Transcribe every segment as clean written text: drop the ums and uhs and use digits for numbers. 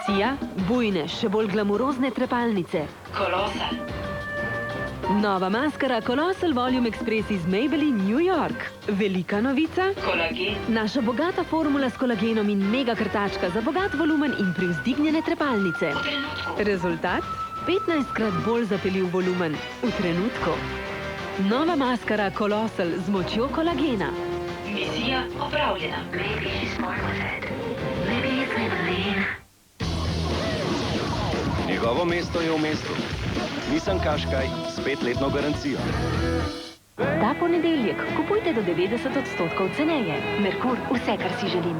Misija, bujne, še bolj glamurozne trepalnice. Kolosal. Nova maskara Colossal Volume Express iz Maybelline New York. Velika novica? Kolagen. Naša bogata formula s kolagenom in mega krtačka za bogat volumen in privzdignjene trepalnice. V trenutku. Rezultat? 15-krat bolj zapeljiv volumen. V trenutku. Nova maskara Colossal z močjo kolagena. Misija opravljena. Njegovo mesto je v mestu. Nissan Qashqai s 5-letno garancijo. Ta ponedeljek kupujte do 90% ceneje. Merkur, vse, kar si želim.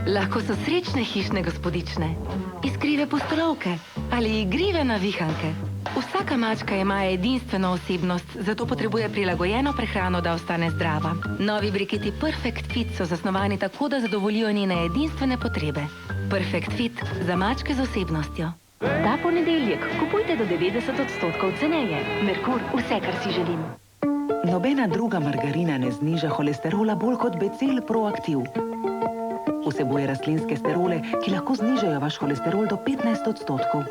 Lahko so srečne hišne gospodične, iskrive pustolovke ali igrive navihanke. Vsaka mačka ima edinstveno osebnost, zato potrebuje prilagojeno prehrano, da ostane zdrava. Novi briketi Perfect Fit so zasnovani tako, da zadovoljijo njene edinstvene potrebe. Perfect Fit za mačke z osebnostjo. Ta ponedeljek kupujte do 90% ceneje. Merkur, vse, kar si želim. Nobena druga margarina ne zniža holesterola bolj kot Becel Proactiv. Vsebuje rastlinske sterole, ki lahko znižajo vaš holesterol do 15%.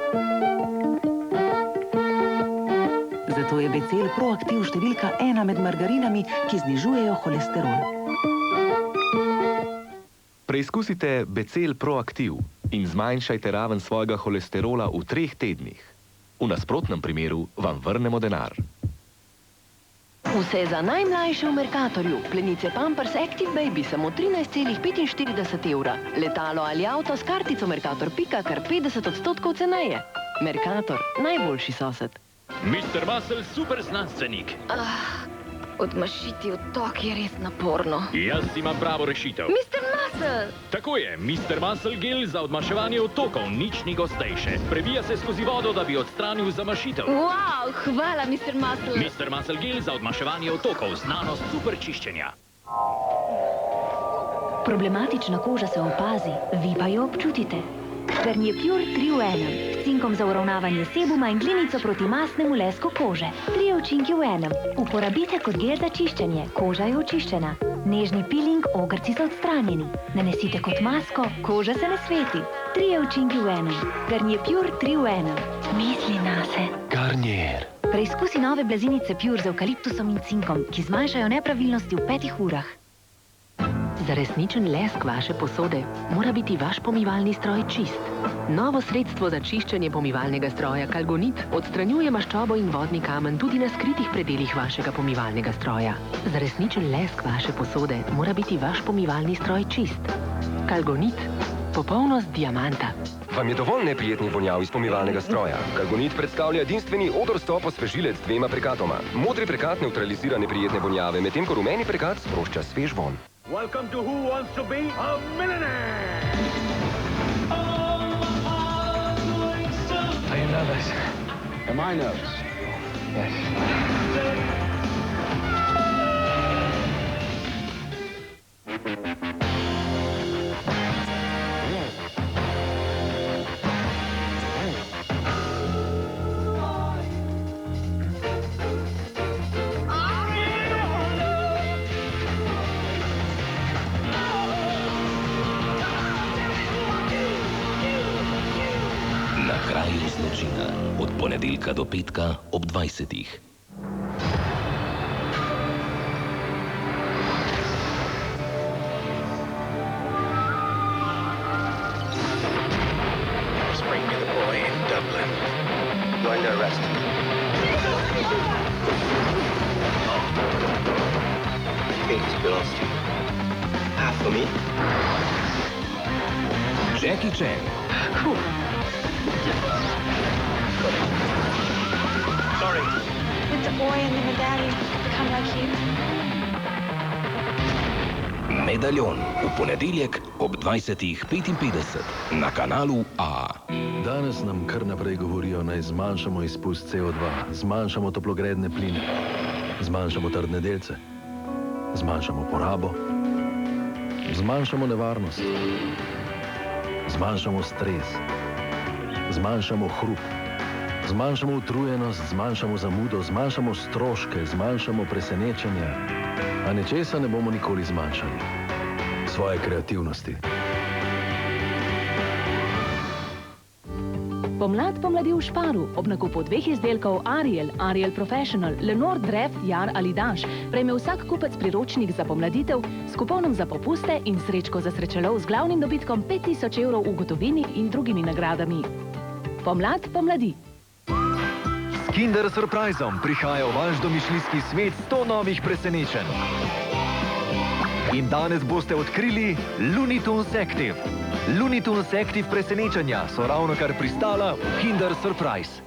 Zato je Becel Proactiv številka 1 med margarinami, ki znižujejo holesterol. Preizkusite Becel Proactiv in zmanjšajte raven svojega holesterola v 3 tednih. V nasprotnem primeru vam vrnemo denar. Vse za najmlajše v Mercatorju. Plenice Pampers Active Baby samo 13,45 evra. Letalo ali avto s kartico Mercator Pika kar 50% ceneje. Mercator, najboljši sosed. Mr. Muscle, super znanstvenik. Odmašiti otok je res naporno. Jaz imam pravo rešitev. Mr. Muscle! Tako je, Mr. Muscle gel za odmaševanje otokov, nič ni gostejše. Prebija se skozi vodo, da bi odstranil zamašitev. Wow, hvala, Mr. Muscle! Mr. Muscle gel za odmaševanje otokov, znanost super čiščenja. Problematična koža se opazi, vi pa jo občutite. Garnier Pure 3 v 1. S cinkom za uravnavanje sebuma in glinico proti masnemu lesku kože. 3 učinki v enem. Uporabite kot gel za čiščenje. Koža je očiščena. Nežni peeling, ogrci so odstranjeni. Nanesite kot masko, koža se ne sveti. 3 učinki v enem. Garnier Pure 3 v 1. Misli nase. Garnier. Preizkusi nove blazinice Pure z evkaliptusom in cinkom, ki zmanjšajo nepravilnosti v 5 urah. Za resničen lesk vaše posode mora biti vaš pomivalni stroj čist. Novo sredstvo za čiščenje pomivalnega stroja Kalgonit odstranjuje maščobo in vodni kamen tudi na skritih predelih vašega pomivalnega stroja. Za resničen lesk vaše posode mora biti vaš pomivalni stroj čist. Kalgonit. Popolnost diamanta. Vam je dovolj neprijetnih vonjav iz pomivalnega stroja? Kalgonit predstavlja edinstveni odrstop osvežilec z 2 prekatoma. Modri prekat nevtralizira neprijetne vonjave, medtem ko rumeni prekat sprošča svež vonj. Welcome to Who Wants to Be a Millionaire? Are you nervous? Am I nervous? Yes. Na kraju zločina od ponedeljka do petka ob 20. Bring me the boy in Dublin. You're under arrest. It belongs to you. Half for me. Jackie Chan. Sorry. With the boy and the medallion, come like you. Medaljon v ponedeljek ob 20:55 na kanalu A. Danes nam kar naprej govorijo, naj zmanjšamo izpust CO2, zmanjšamo toplogredne pline, zmanjšamo trdne delce, zmanjšamo porabo, zmanjšamo nevarnost, zmanjšamo stres, zmanjšamo hrup, Zmanjšamo utrujenost, zmanjšamo zamudo, zmanjšamo stroške, zmanjšamo presenečenja. A nečesa ne bomo nikoli zmanjšali. Svoje kreativnosti. Pomlad pomladi v Šparu. Ob nakupu 2 izdelkov Ariel, Ariel Professional, Lenor, Dreft, Jar ali Daš prejme vsak kupec priročnik za pomladitev s kuponom za popuste in srečko za srečelov z glavnim dobitkom 5000 evrov v gotovini in drugimi nagradami. Pomlad pomladi. S Kinder Surpriseom prihaja v vaš domišljijski svet 100 novih presenečenj. In danes boste odkrili Looney Tunes Active. Looney Tunes Active presenečenja so ravno kar pristala v Kinder Surprise.